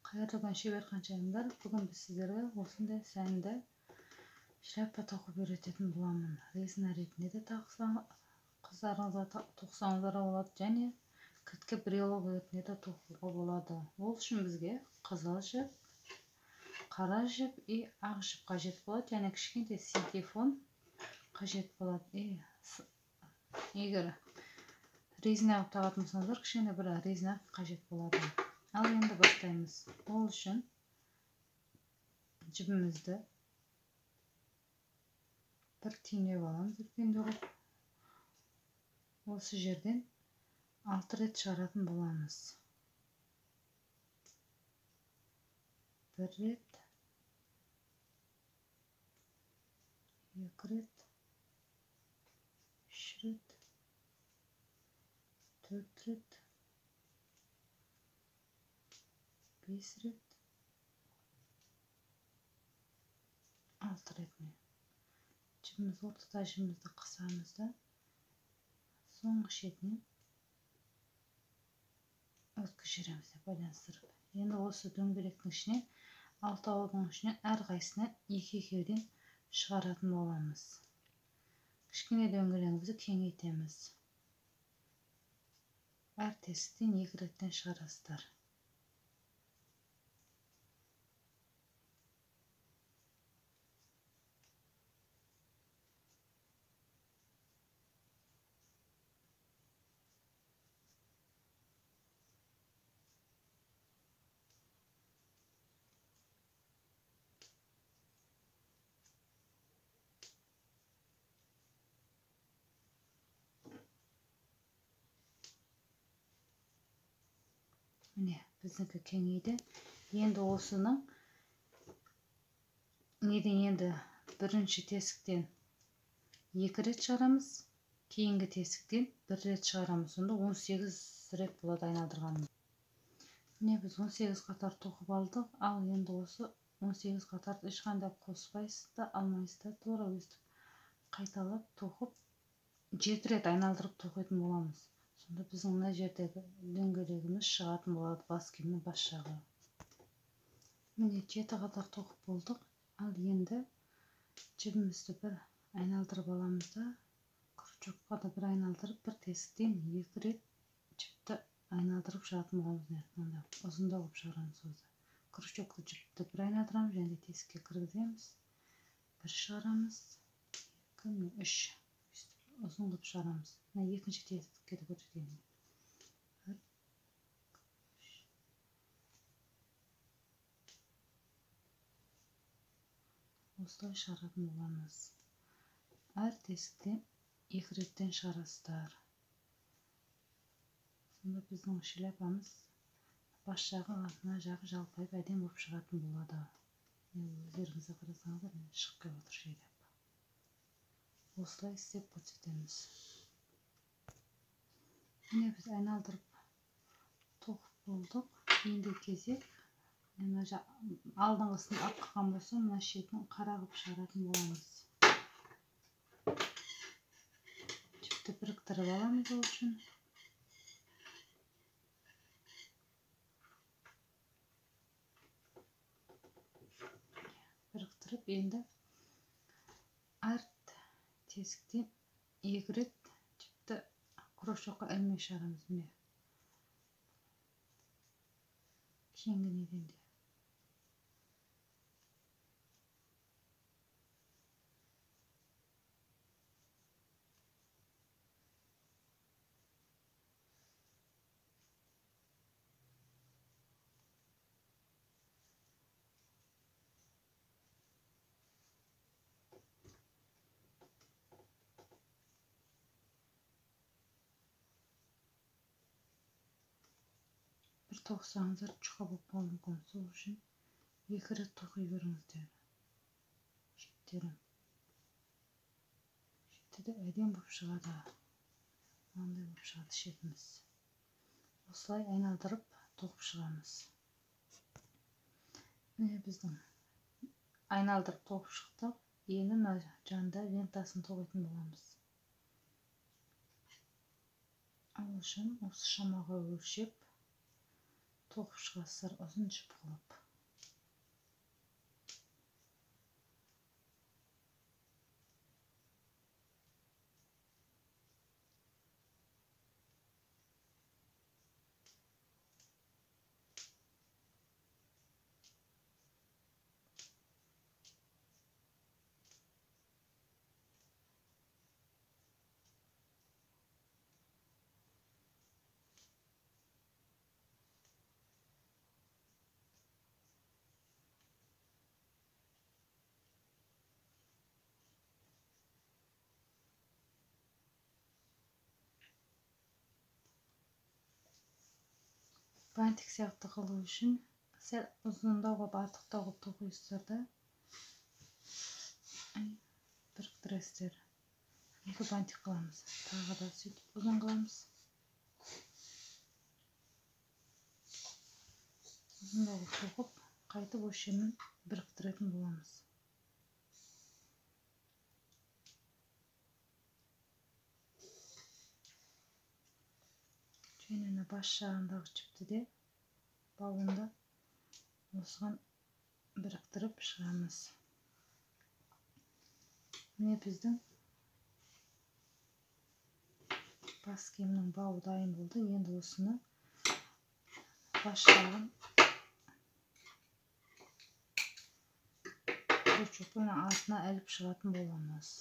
Қайырлы шебер қаншайымдар, бүгін біз сіздерге осындай сәнді шляпа тоқып үйрететін боламын. Резина ретінде де қыздарыңызға тоқсаңыздар болады, және кілтке брелок ретінде де тоқуға болады. Ол үшін бізге қызыл жіп, қара жіп и ақ жіп қажет болады, және кішкентай синтефон қажет болады. Егер резина қылып тағатын болсаңыздар, кішкене бір резина қажет болады. Ал енді бастаймыз. Ол үшін жібімізді бір түйнеп аламыз, үлкендеу қылып. Осы жерден 6 рет шығаратын боламыз. 1 рет, 2 рет, 3 рет, 4 рет, 5 рет, 6 ретіне. Жібіміз ортада жібімізді қысамыз да соңғы шетінен өткізіп жібереміз деп байланыстырып. Енді осы дөңгелектің ішінен, алтауының ішінен әрқайсысынан екі-екеуден шығаратын боламыз. Кішкене дөңгелегімізді кеңейтеміз. Әр тесіктен 2 реттен шығарасыздар. Міне, біздікі кеңейді. Енді осының бірінші тесіктен 2 рет шығарамыз, кейінгі тесіктен 1 рет шығарамыз. Сонда 18 рет болады айналдырғанымыз. Міне, біз 18 қатар тоқып алдық. Ал енді осы 18 қатарды ешқандай қоспайсыз да, алмайсыз да, тура өстіп қайталап тоқып 7 рет айналдырып тоқитын боламыз. Сонда біздің мына жердегі дөңгелегіміз шығатын болады, бас киімнің бас жағы. Міне 7 қатар тоқып болдық. Ал енді жібімізді бір айналдырып аламыз да, крючокқа да бір айналдырып, бір тесіктен 2 рет жіпті айналдырып шығатын боламыз. Ұзындау қылып шығарамыз өзі. Крючокты жіпті бір айналдырамыз, және тесікке кіргіземіз. Бір шығарамыз, 2, 3. Ұзын қылып шығарамыз. Екінші тесікке де көрсетейін. Осылай шығаратын боламыз. Әр тесіктен 2 реттен шығарасыздар. Сонда біздің шляпамыз бас жағы, артына жағы жалпайып әдемі болып шығатын болады. Өздеріңізге қарасаңыздар, шығып келіп отыр шляпа. Осылай істеп көрсетеміз. Міне біз айналдырып тоқып болдық. Енді кезек, алдыңғысын ақ қылған болса, мына шетін қара қылып шығаратын боламыз. Жіпті біріктіріп аламыз ол үшін. Біріктіріп, енді әр тесіктен 2 рет жіпті крючокқа ілмей шығарамыз. Міне. Кейінгі неден де. Бір тоқсаңыздар жұқа болып қалуы мүмкін. Сол үшін 2 рет тоқи беріңіздер. Жіптерін. Жіпті де әдемі болып шығады. Мынандай болып шығады шетіміз. Осылай айналдырып тоқып шығамыз. Міне біздің айналдырып тоқып шықтық. Енді мына жанында лентасын тоқитын боламыз. Ал үшін осы шамаға өлшеп тоқып шығасыздар ұзын жіп қылып. Бантик сияқты қылу үшін сәл ұзындау қылып, артықтау қылып тоқисыздар да біріктіресіздер. Екі бантик қыламыз. Тағы да сөйтіп ұзын қыламыз. Ұзындау қылып тоқып, қайтып осы жермен біріктіретін боламыз. Және бас жағындағы жіпті де бауында осыған біріктіріп шығамыз. Міне біздің бас киімнің бауы дайын болды. Енді осыны бас жағын чопының артына іліп шығатын боламыз.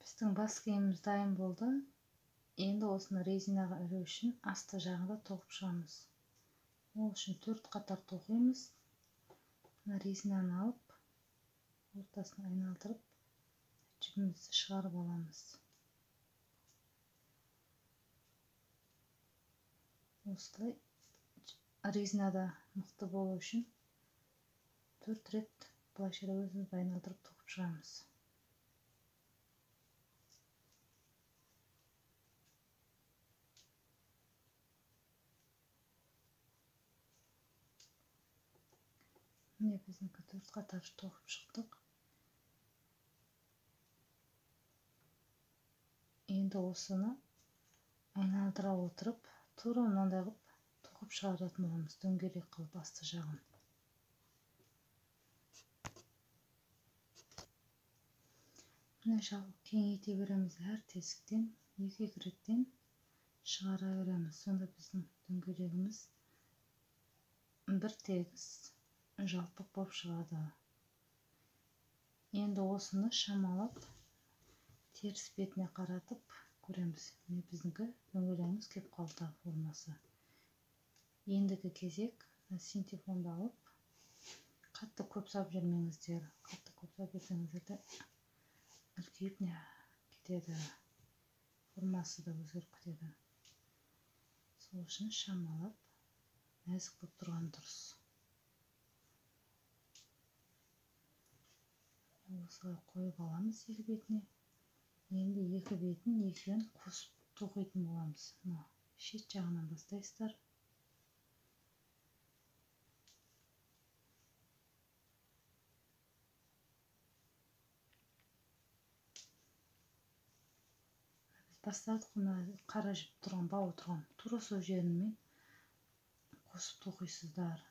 Біздің бас киіміміз дайын болды. Енді осыны резинаға ілу үшін асты жағында тоқып шығамыз. Ол үшін 4 қатар тоқимыз. Резинаны алып, ортасын айналдырып, жібімізді шығарып аламыз. Осылай резинада мықты болу үшін 4 рет былайша да өзімізді айналдырып тоқып шығамыз. Міне біздің 4 қатар тоқып шықтық. Енді осыны айналдыра отырып, тура мынандай қылып тоқып шығаратын боламыз, дөңгелек қылып асты жағын. Міне жағып кеңейте береміз. Әр тесіктен 2 реттен шығара береміз. Сонда біздің дөңгелегіміз бір тегіс жалпық болып шығады. Енді осыны шамалап теріс бетіне қаратып көреміз. Міне біздіңкі дөңгелегіміз келіп қалды формасы. Ендігі кезек синтефонды алып, қатты көп сап жүрмеңіздер. Қатты көп сап жүрсеңіздер де үлкейіп кетеді. Формасы да өзгеріп кетеді. Сол үшін шамалап нәзік болып тұрған дұрыс. Осылай қойып аламыз 2 бетіне. Енді 2 бетін екеуін қосып тоқитын боламыз. Шет жағынан бастайсыздар. Біз бастадық, қара жіп тұрған, бауы тұрған. Тура сол жерімен қосып тоқисыздар.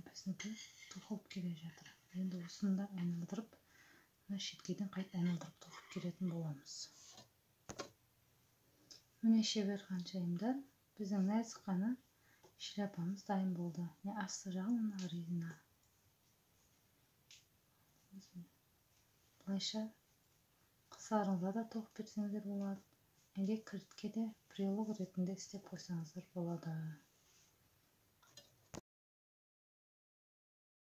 Біздікі тоқылып келе жатыр. Енді осыны да айналдырып, шеткеден қайта айналдырып тоқып келетін боламыз. Міне шебер қаншайымдар, біздің нәзік қана шляпамыз дайын болды. Асты жағын резина. Бұлайша қыздарыңызға да тоқып берсеңіздер болады. Әлде кілтке де прилог ретінде істеп қойсаңыздар болады.